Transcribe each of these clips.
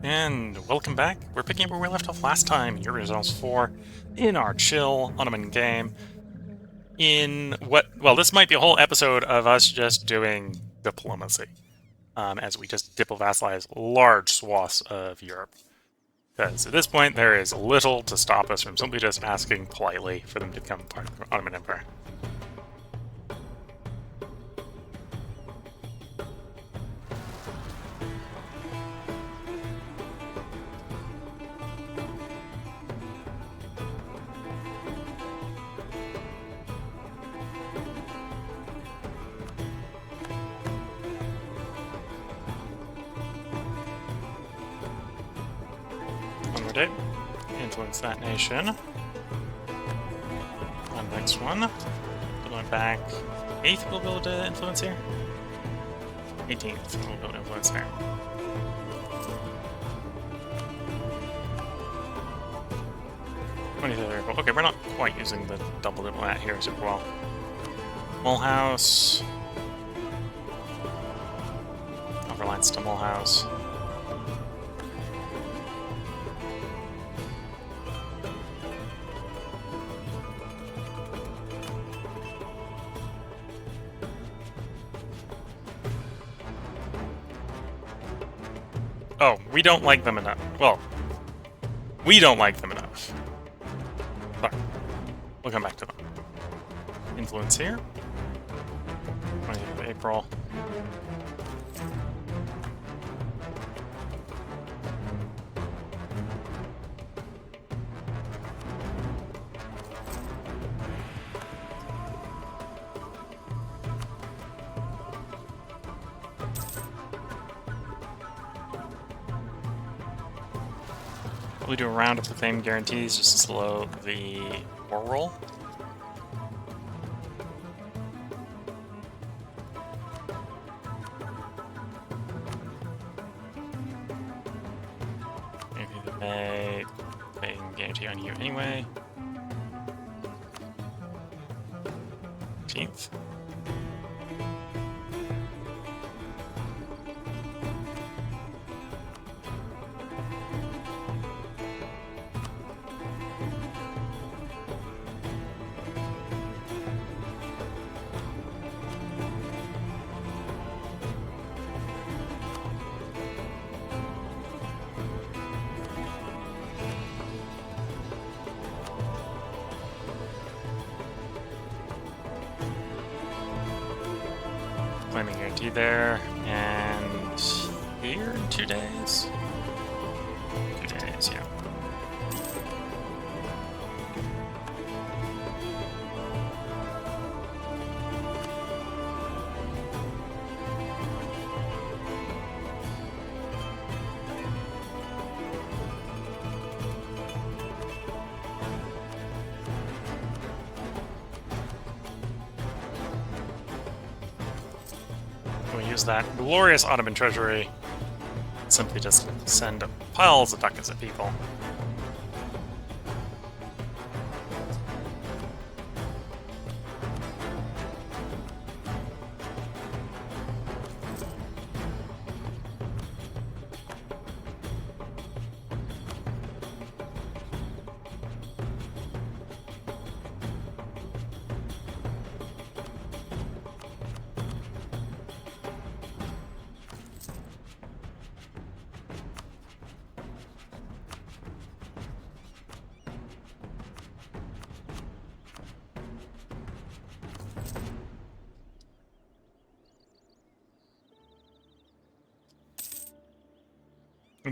And welcome back. We're picking up where we left off last time, Europa Universalis 4, in our chill Ottoman game. Well, this might be a whole episode of us just doing diplomacy, as we just diplo-vassalize large swaths of Europe. Because at this point, there is little to stop us from simply just asking politely for them to become part of the Ottoman Empire. It. Influence that nation. On the next one. Going back. 8th we'll be able to influence here. 18th we'll be able to influence there. Okay, we're not quite using the double diplomat here super well. Mulhouse. Overlines to Mulhouse. Oh, we don't like them enough. Well, we don't like them enough. But we'll come back to them. Influence here. 20th of April. We do a round of the fame guarantees just to slow the war roll. Maybe the fame guarantee on you anyway. 15th. Claiming guarantee there, and here in 2 days? 2 days, yeah. We use that glorious Ottoman treasury. Simply just send piles of ducats at people.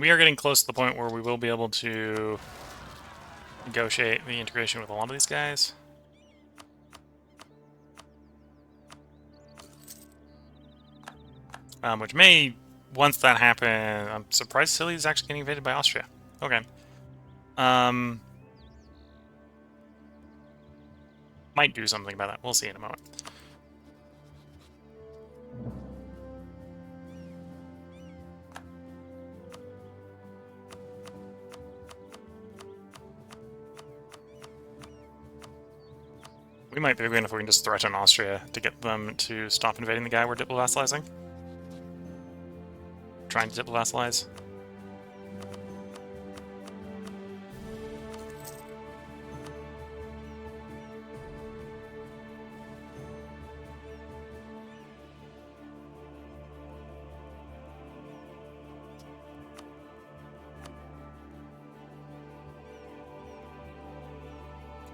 We are getting close to the point where we will be able to negotiate the integration with a lot of these guys. Which may, once that happens, I'm surprised Sicily is actually getting invaded by Austria. Okay. Might do something about that. We'll see in a moment. We might be good if we can just threaten Austria to get them to stop invading the guy we're diplo-vassalizing. Trying to diplo-vassalize.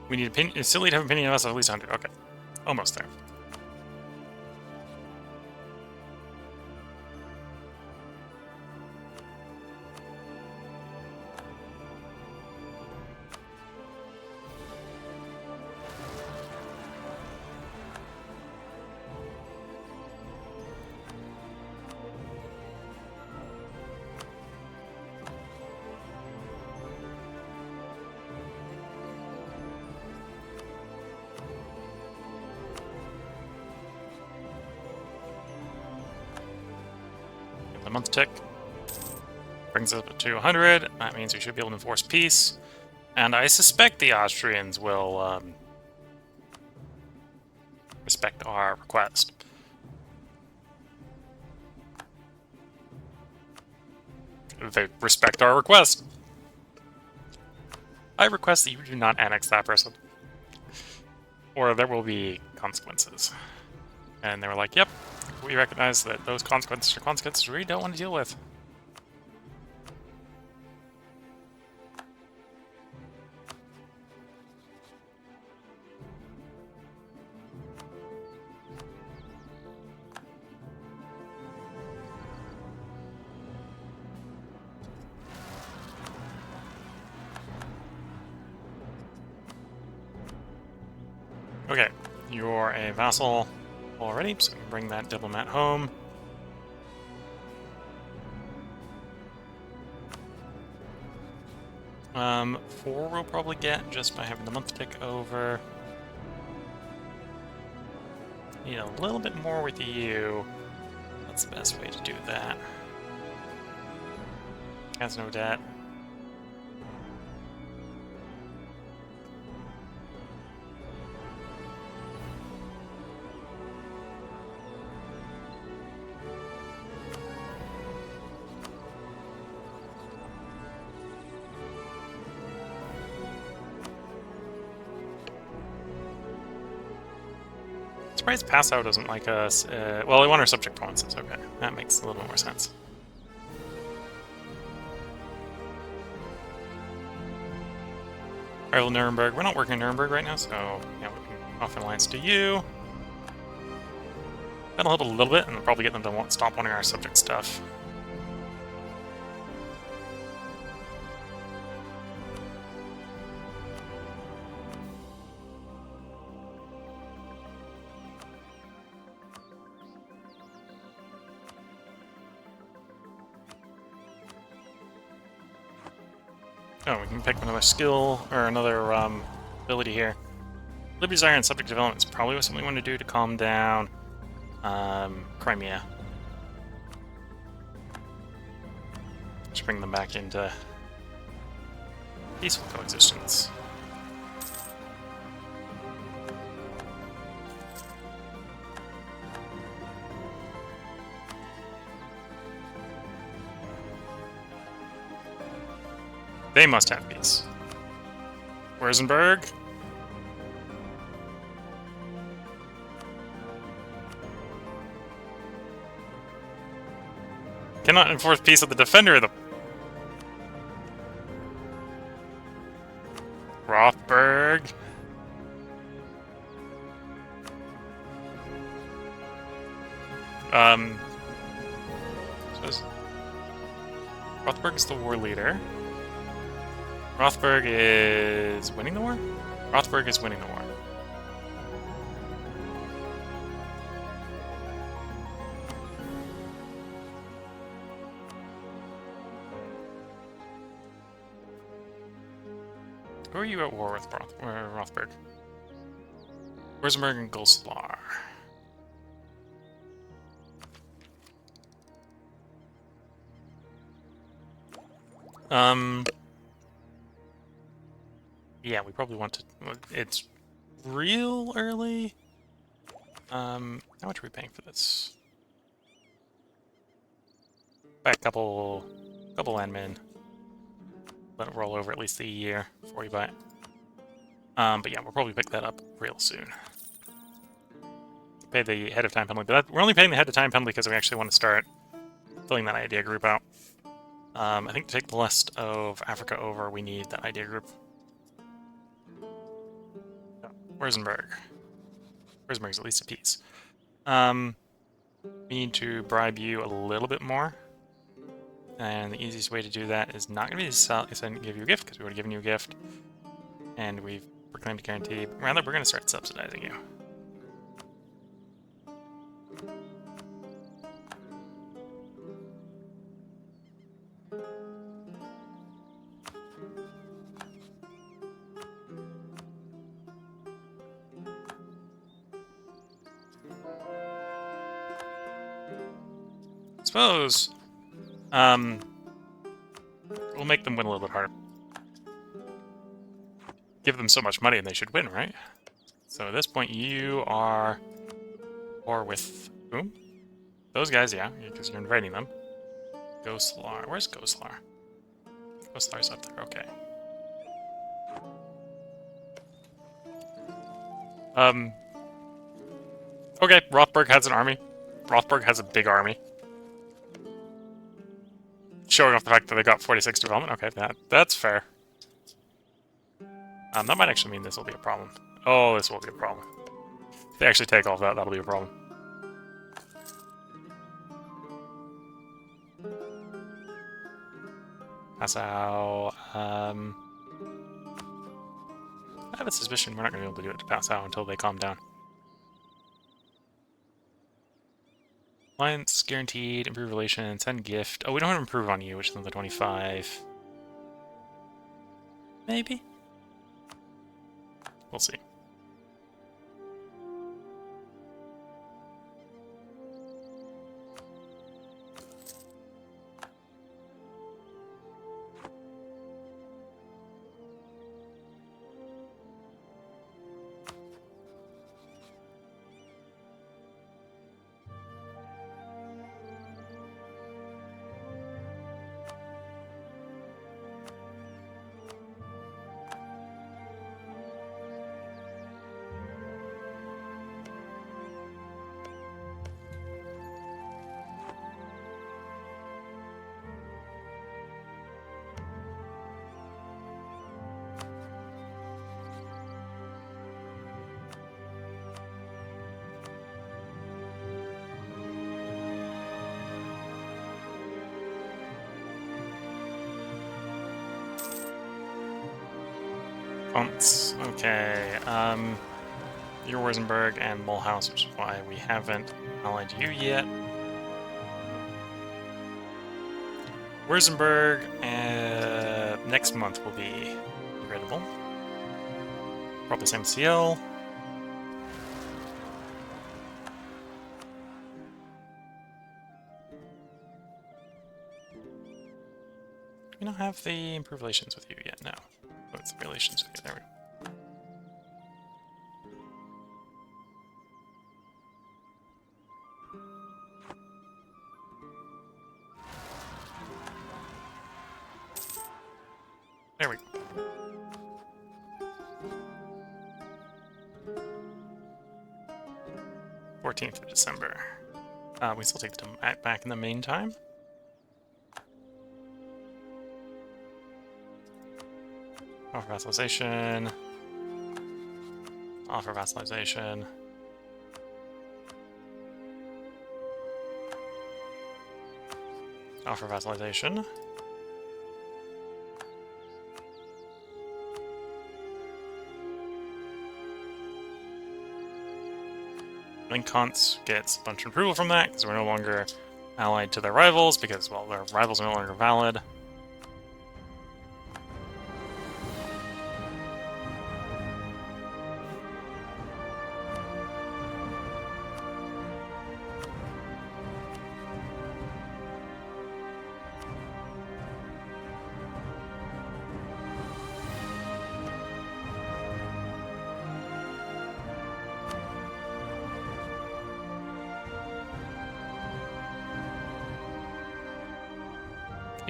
We need still need to have an opinion of us of at least 100. Okay. Almost there. The month tick brings us up to 100. That means we should be able to enforce peace. And I suspect the Austrians will respect our request. They respect our request. I request that you do not annex that person. Or there will be consequences. And they were like, yep, we recognize that those consequences are consequences we don't want to deal with. Okay, you're a vassal already, so we can bring that diplomat home. Four we'll probably get just by having the month tick over. Need a little bit more with you. That's the best way to do that. Has no debt. Surprised Passau doesn't like us. Well, they want our subject provinces. Okay, that makes a little more sense. Rival Nuremberg. We're not working in Nuremberg right now, so yeah, we can offer an alliance to you. That'll help a little bit, and we'll probably get them to stop wanting our subject stuff. Oh, we can pick another skill, or another ability here. Liberty Desire and Subject Development is probably something we want to do to calm down Crimea. Just bring them back into peaceful coexistence. They must have peace. Wurzenberg? Cannot enforce peace with the defender of the... Rothberg? Rothberg is the war leader. Rothberg is winning the war? Rothberg is winning the war. Who are you at war with, Rothberg? Wurzenberg and Goslar. Yeah, we probably want to... It's real early. How much are we paying for this? Buy a couple landmen. Let it roll over at least a year before we buy it. But yeah, we'll probably pick that up real soon. Pay the head of time penalty, but we're only paying the head of time penalty because we actually want to start filling that idea group out. I think to take the rest of Africa over, we need that idea group. Wurzenberg. Wurzenberg's at least a piece. We need to bribe you a little bit more. And the easiest way to do that is not going to be to give you a gift, because we would have given you a gift. And we've proclaimed a guarantee. Rather, we're going to start subsidizing you. I suppose we'll make them win a little bit harder. Give them so much money and they should win, right? So at this point you are... Or with whom? Those guys, yeah, because you're inviting them. Goslar. Where's Goslar? Goslar's up there, okay. Okay, Rothberg has an army. Rothberg has a big army. Showing off the fact that they got 46 development. Okay, that's fair. That might actually mean this will be a problem. Oh, this will be a problem. If they actually take all of that, that'll be a problem. Passau. I have a suspicion we're not going to be able to do it to Passau until they calm down. Alliance guaranteed, improve relations, send gift. Oh, we don't have improve on you, which is on the 25. Maybe? We'll see. Okay, you're Wurzenberg and Mulhouse, which is why we haven't allied you yet. Wurzenberg next month will be regrettable. Probably same CL. We don't have the improved relations with you yet, no. What's the relations with you? There we go. There we go. 14th of December. We still take the back in the meantime. Offer vassalization. Offer vassalization. Offer vassalization. Then Kantz gets a bunch of approval from that, because we're no longer allied to their rivals, because, well, their rivals are no longer valid.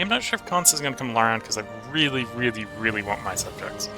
I'm not sure if Kantz is going to come around because I really, really, really want my subjects.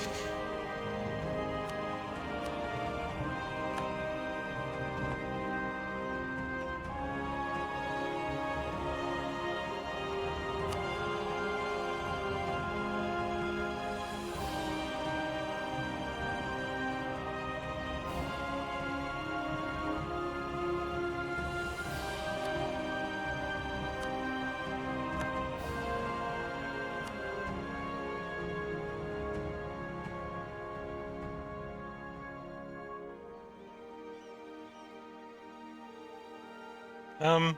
Um,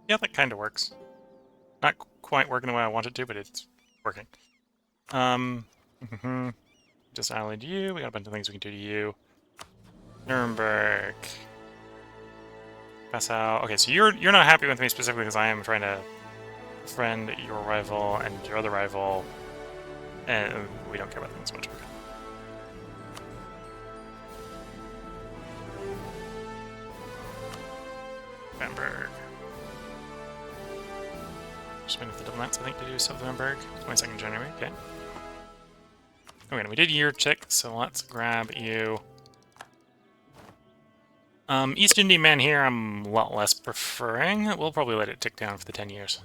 yeah, that kind of works. Not quite working the way I want it to, but it's working. Just allied you. We got a bunch of things we can do to you. Nuremberg. Pass out. Okay, so you're not happy with me specifically because I am trying to friend your rival and your other rival, and we don't care about them as much. Okay. Nuremberg. Just waiting for the diplomats, I think, to do stuff with Nuremberg. 22nd January. Okay. Okay, we did year tick, so let's grab you. East Indian man here, I'm a lot less preferring. We'll probably let it tick down for the 10 years.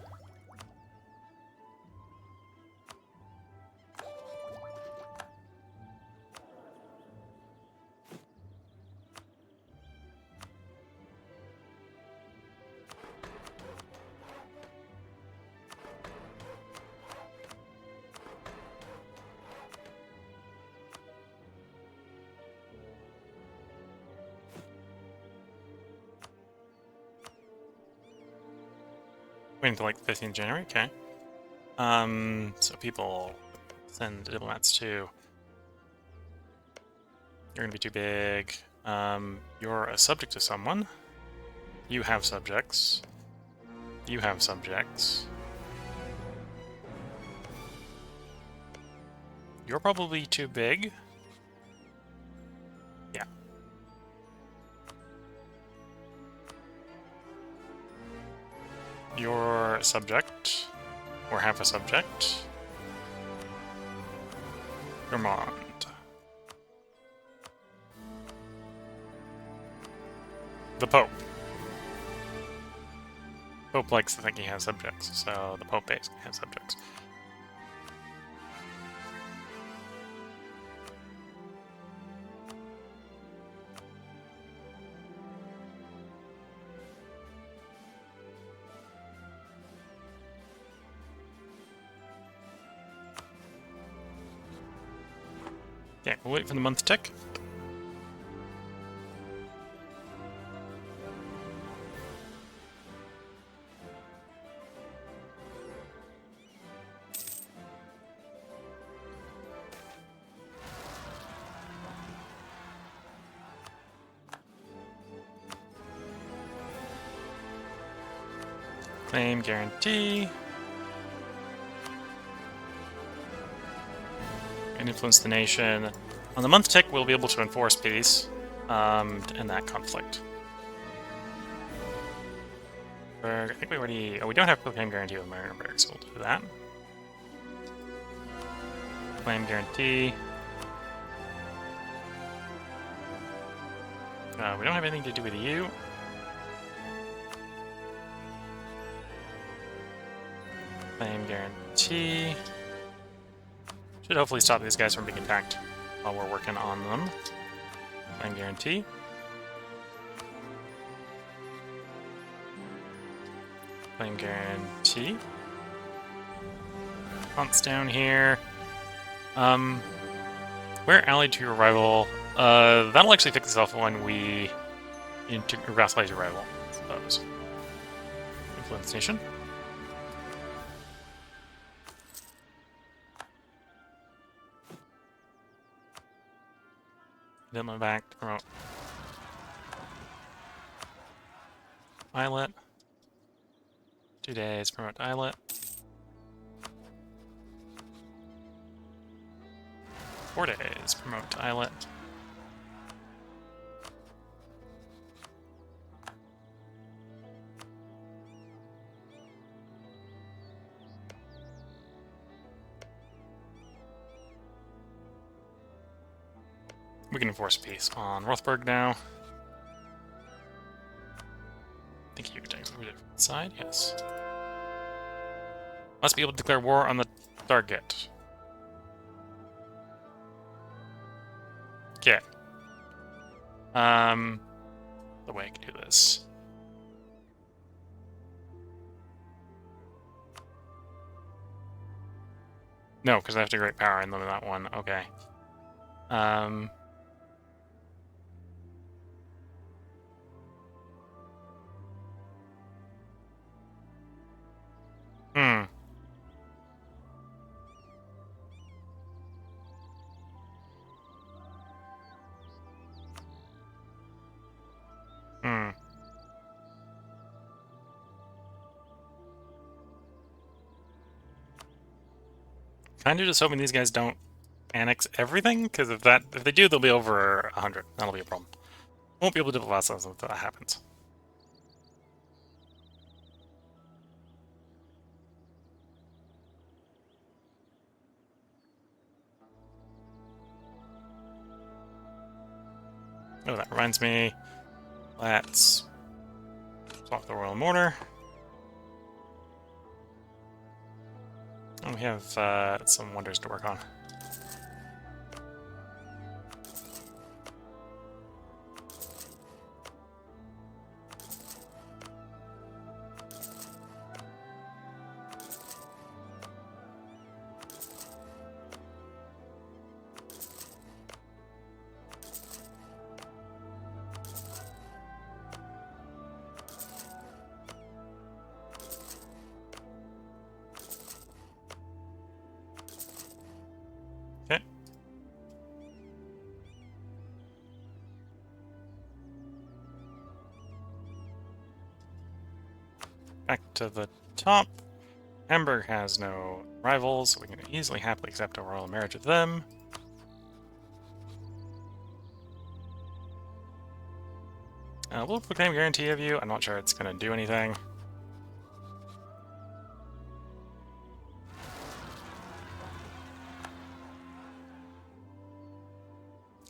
Wait until like the 15th January, okay. So people send diplomats to. You're gonna be too big. You're a subject to someone. You have subjects. You have subjects. You're probably too big. Yeah. You're a subject. Or half a subject. Vermont. The Pope. Pope likes to think he has subjects, so the Pope basically has subjects. Okay, we'll wait for the month tick. Claim guarantee. And influence the nation. On the month tick, we'll be able to enforce peace to end that conflict. I think we already... Oh, we don't have claim guarantee with Nuremberg, so we'll do that. Claim guarantee. We don't have anything to do with you. Claim guarantee. Should hopefully stop these guys from being attacked while we're working on them. Claim guarantee. Claim guarantee. Hunts down here. We're allied to your rival. That'll actually fix itself when we vassalize your rival, I suppose. Influence nation. Demo back to promote Islet. 2 days, promote Islet. 4 days, promote Islet. We can enforce peace on Rothberg now. I think you can take it side, yes. Must be able to declare war on the target. Okay. The way I can do this. No, because I have to great power and limit that one. Okay. Um. Hmm. Hmm. Kind of just hoping these guys don't annex everything, because if they do, they'll be over 100. That'll be a problem. Won't be able to double vassalize until that happens. Oh, that reminds me. Let's swap the Royal Mortar. And we have some wonders to work on. Okay. Back to the top. Hamburg has no rivals, so we can easily happily accept a royal marriage with them. We'll proclaim guarantee of you. I'm not sure it's going to do anything.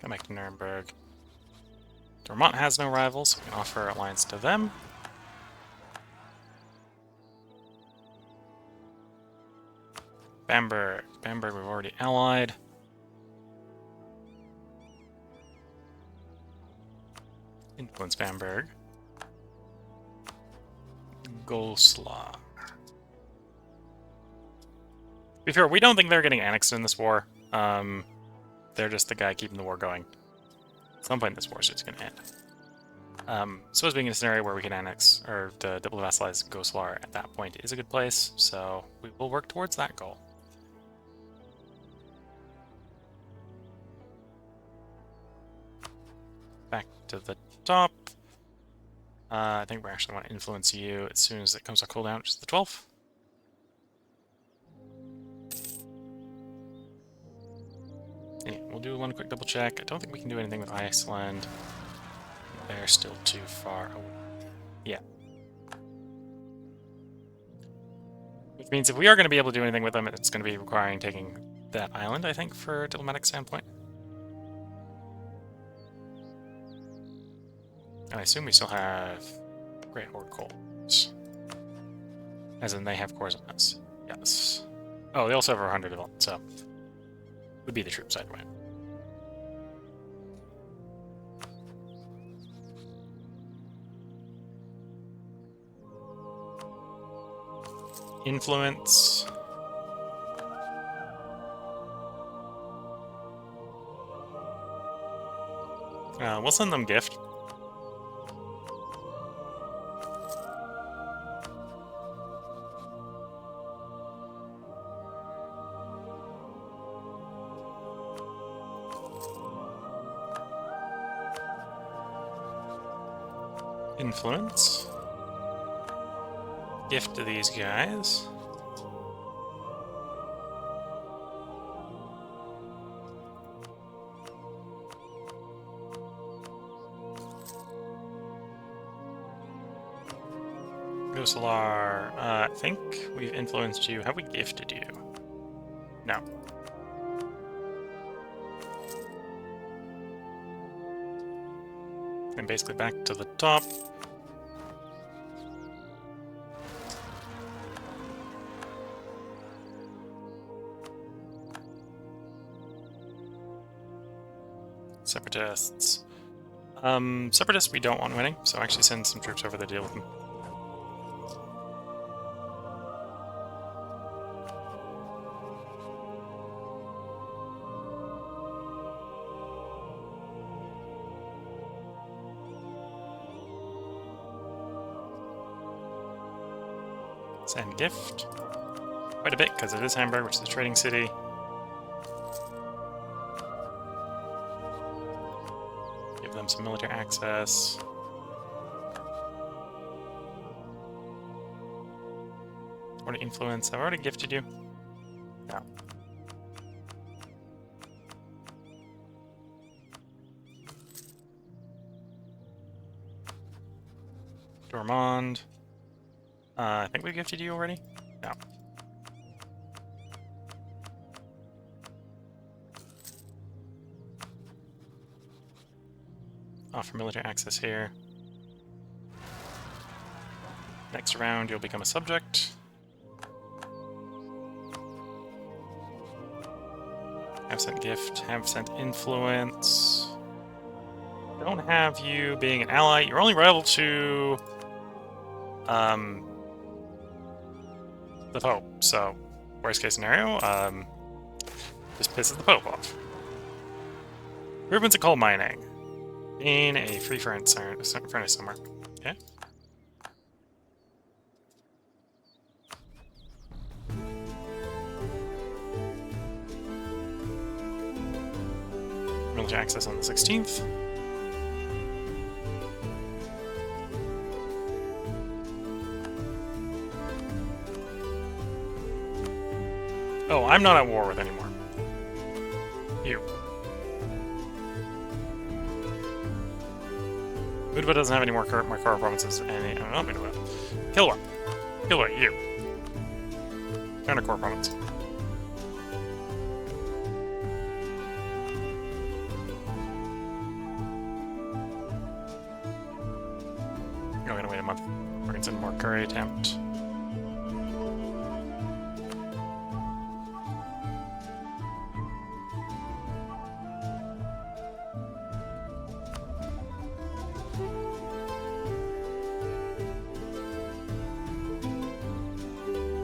Come back to Nuremberg. Vermont has no rivals, so we can offer alliance to them. Bamberg. Bamberg, we've already allied. Influence Bamberg. Goslar. To be fair, we don't think they're getting annexed in this war. They're just the guy keeping the war going. At some point, this war is just going to end. So, as being in a scenario where we can annex or to double vassalize Goslar at that point is a good place. So we will work towards that goal. Back to the top. I think we actually want to influence you as soon as it comes on cooldown, which is the 12th. Yeah, we'll do one quick double check. I don't think we can do anything with Iceland. They're still too far away. Yeah. Which means if we are going to be able to do anything with them, it's going to be requiring taking that island, I think, for a diplomatic standpoint. And I assume we still have Great Horde cores. As in, they have cores on us. Yes. Oh, they also have 100 of them, so would be the troops either way. Influence. We'll send them gift. Influence. Gift to these guys. Goslar, I think we've influenced you. Have we gifted you? No. And basically back to the top. Separatists. Separatists we don't want winning, so actually send some troops over to deal with them. Send gift. Quite a bit, because it is Hamburg, which is a trading city. Give them some military access. Foreign influence. I've already gifted you. No. Dormond. I think we gifted you already? No. Offer military access here. Next round, you'll become a subject. Have sent gift, have sent influence. Don't have you being an ally. You're only rival to the Pope, so worst case scenario, just pisses the Pope off. Improvements of coal mining. In a free furnace somewhere. Okay. Military access on the 16th. Oh, I'm not at war with anymore. You. Budva doesn't have any more core provinces. I don't know, Budva. Kilwa. Kilwa, you. Counter core province. We're gonna wait a month. We're gonna send more curry attempt.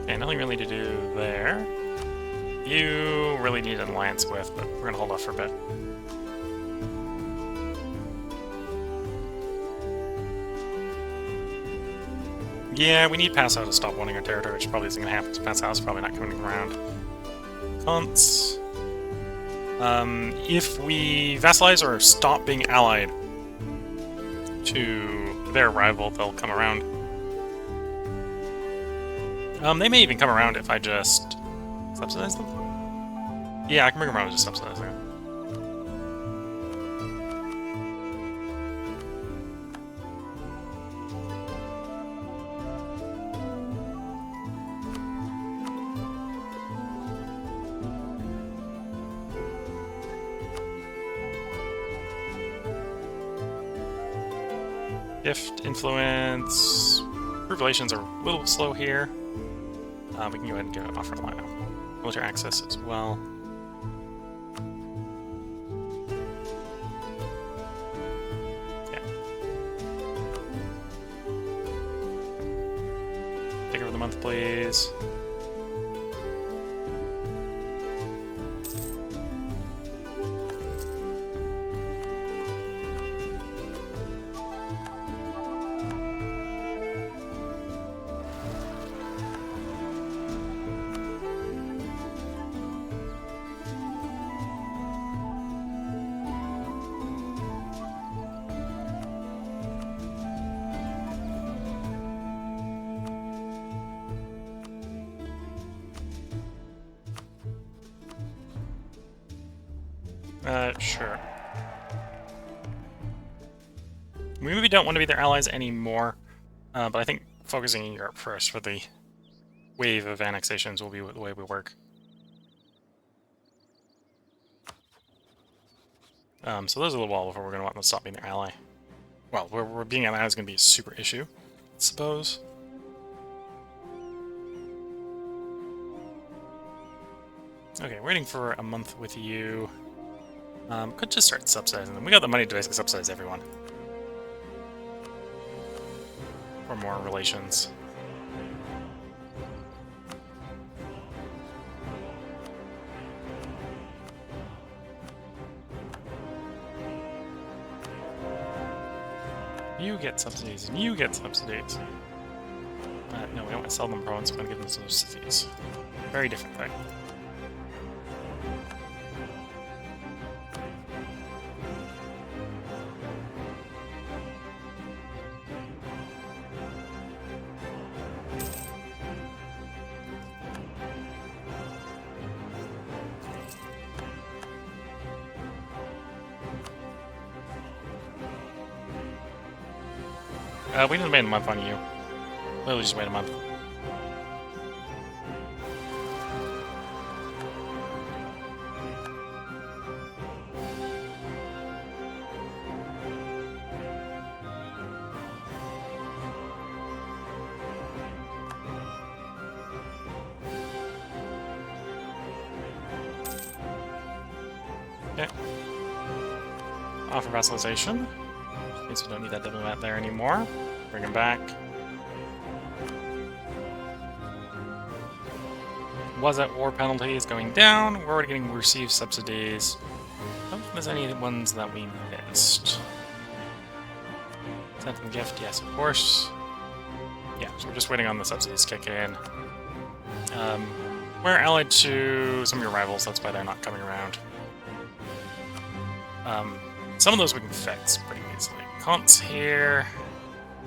Okay, nothing really to do there. You really need an alliance with, but we're gonna hold off for a bit. Yeah, we need Passau to stop wanting our territory, which probably isn't gonna happen. Passau's probably not coming around. Cons. If we vassalize or stop being allied to their rival, they'll come around. They may even come around if I just subsidize them. Yeah, I can bring them around and just subsidize them. Gift, influence, improved relations are a little slow here. We can go ahead and give an offer line now. Military access as well. Yeah. Take over the month, please. Sure. We maybe don't want to be their allies anymore, but I think focusing in Europe first for the wave of annexations will be the way we work. So there's a little while before we're going to want them to stop being their ally. Well, we're being allies is going to be a super issue, I suppose. Okay, waiting for a month with you. Could just start subsidizing them. We got the money to basically subsidize everyone. For more relations. You get subsidies, and you get subsidies. No, we don't want to sell them province, we're going to give them those cities. Very different thing. We didn't wait a month on you. Literally just wait a month. Okay. Offer vassalization. Means we don't need that diplomat there anymore. Bring him back. Was at war penalties going down. We're already getting received subsidies. I don't think there's any ones that we missed. Sent them gift, yes, of course. Yeah, so we're just waiting on the subsidies to kick in. We're allied to some of your rivals, that's why they're not coming around. Some of those we can fix pretty easily. Comps here.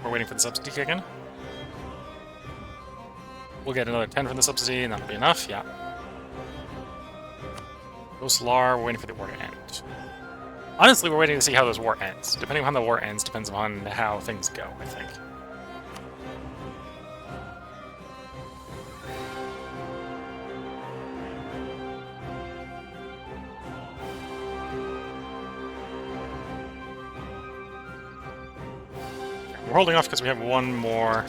We're waiting for the subsidy kick in. We'll get another 10 from the subsidy, and that'll be enough, yeah. Goslar, we're waiting for the war to end. Honestly, we're waiting to see how this war ends. Depending on how the war ends, depends on how things go, I think. We're holding off because we have one more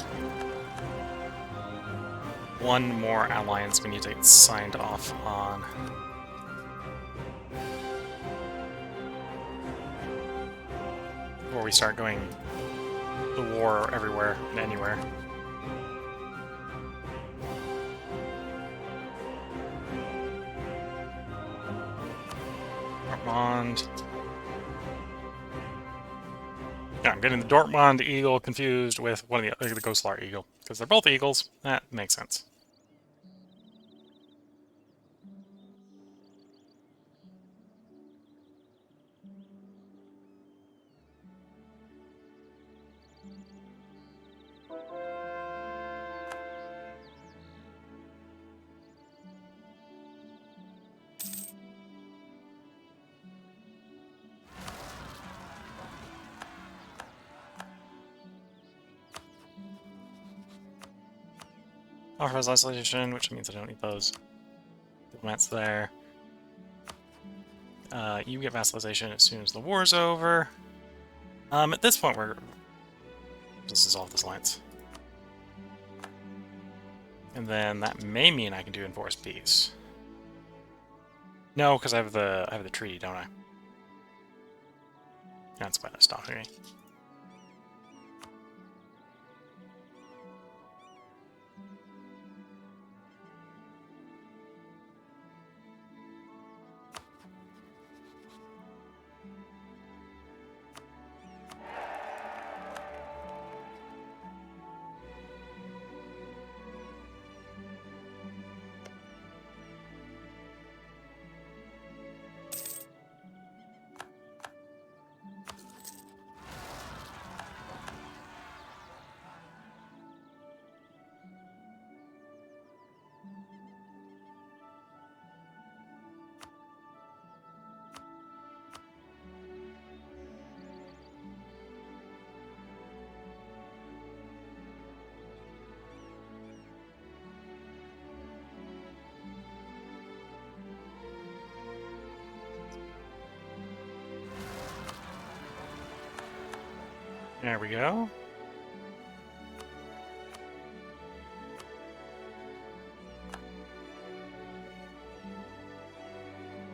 alliance we need to get signed off on. Before we start going to war everywhere and anywhere. Dortmund. Yeah, I'm getting the Dortmund Eagle confused with one of the Goslar Eagle. Because they're both eagles. That makes sense. Offers isolation, which means I don't need those diplomats there. You get vassalization as soon as the war's over. At this point, we're just dissolve this alliance, and then that may mean I can do enforced peace. No, because I have the treaty, don't I? That's why that's stopping me. There we go.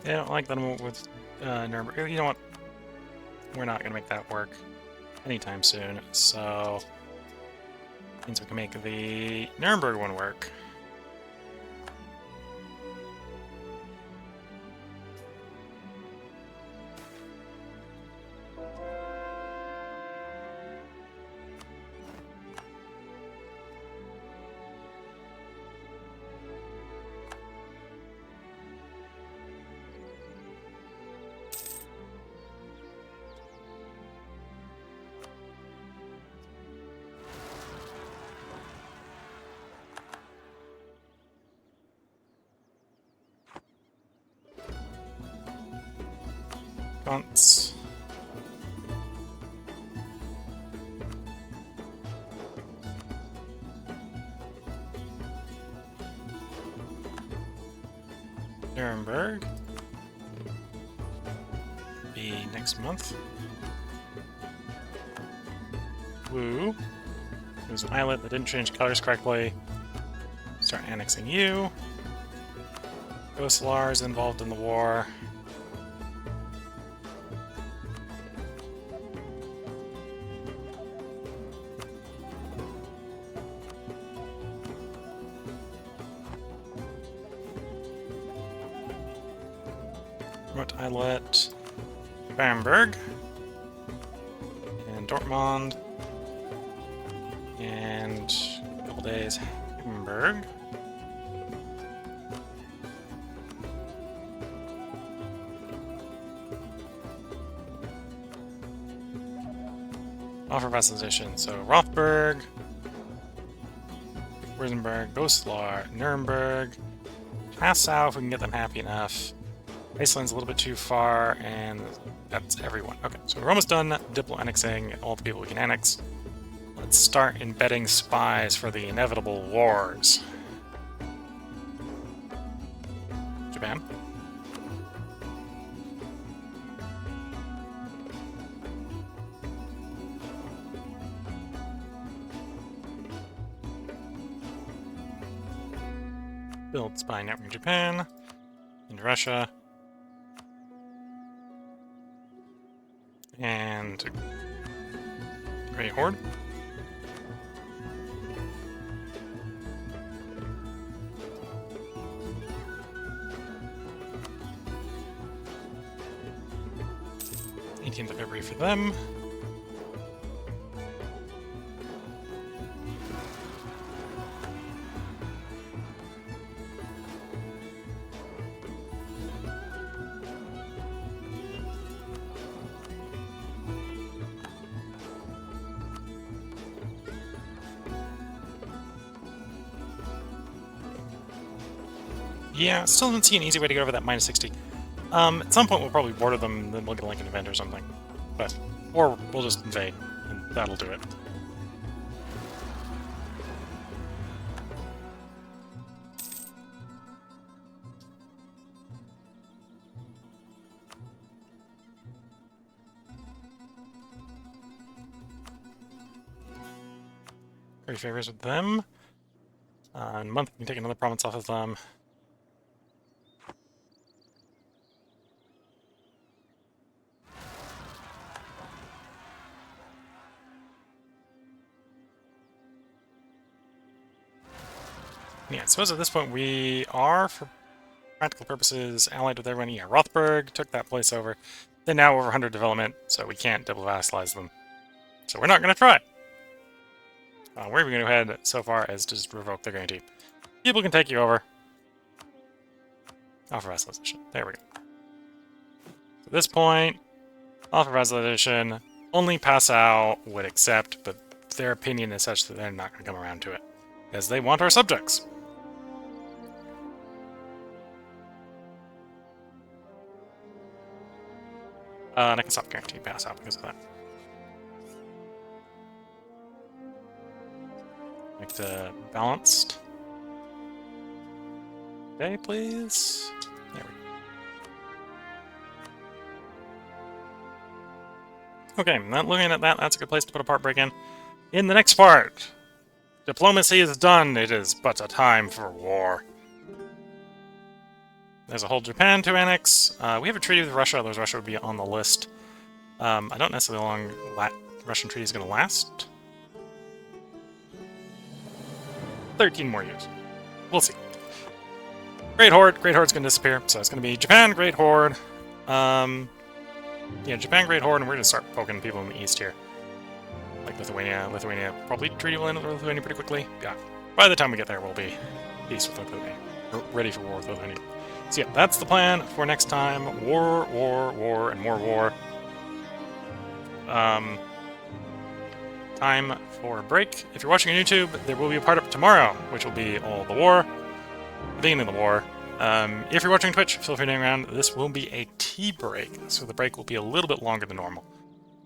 I don't like that I'm with Nuremberg. You know what? We're not going to make that work anytime soon, so means we can make the Nuremberg one work. months. Nuremberg. Be next month. Woo. There's an islet that didn't change colors correctly. Start annexing you. Goslar is involved in the war. Remote islet. Bamberg. And Dortmund. And a couple days, Hamburg. Offer vassalization. So Rothburg, Württemberg, Goslar, Nuremberg, Passau if we can get them happy enough. Iceland's a little bit too far, and that's everyone. Okay, so we're almost done diplo annexing all the people we can annex. Let's start embedding spies for the inevitable wars. Japan. Build spy network in Japan. Into Russia. And Great Horde. Of February for them. Yeah, still don't see an easy way to get over that minus 60. At some point we'll probably border them, then we'll get a Lincoln event or something. But, or we'll just invade, and that'll do it. Very favors with them. In a month we can take another province off of them. Yeah, I suppose at this point we are, for practical purposes, allied with everyone. Yeah, Rothburg took that place over. They're now over 100 development, so we can't double vassalize them. So we're not going to try. Where are we going to head so far as to just revoke their guarantee? People can take you over. Offer vassalization. There we go. At this point, offer vassalization. Only Passau would accept, but their opinion is such that they're not going to come around to it. Because they want our subjects. And I can stop guaranteeing Passau because of that. Make the balanced. Okay, please. There we go. Okay, not looking at that, that's a good place to put a part break in. In the next part, diplomacy is done. It is but a time for war. There's a whole Japan to annex. We have a treaty with Russia, otherwise Russia would be on the list. I don't necessarily know how long Russian treaty is going to last. 13 more years. We'll see. Great Horde. Great Horde's going to disappear, so it's going to be Japan, Great Horde. Yeah, Japan, Great Horde, and we're going to start poking people in the east here. Like Lithuania. Lithuania probably treaty will end with Lithuania pretty quickly. Yeah. By the time we get there, we'll be peace with Lithuania. We're ready for war with Lithuania. So yeah, that's the plan for next time. War, war, war, and more war. Time for a break. If you're watching on YouTube, there will be a part up tomorrow, which will be all the war, the beginning of the war, If you're watching Twitch, feel free to hang around. This will be a tea break, so the break will be a little bit longer than normal.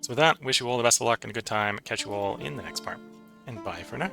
So with that, wish you all the best of luck and a good time. Catch you all in the next part, and bye for now.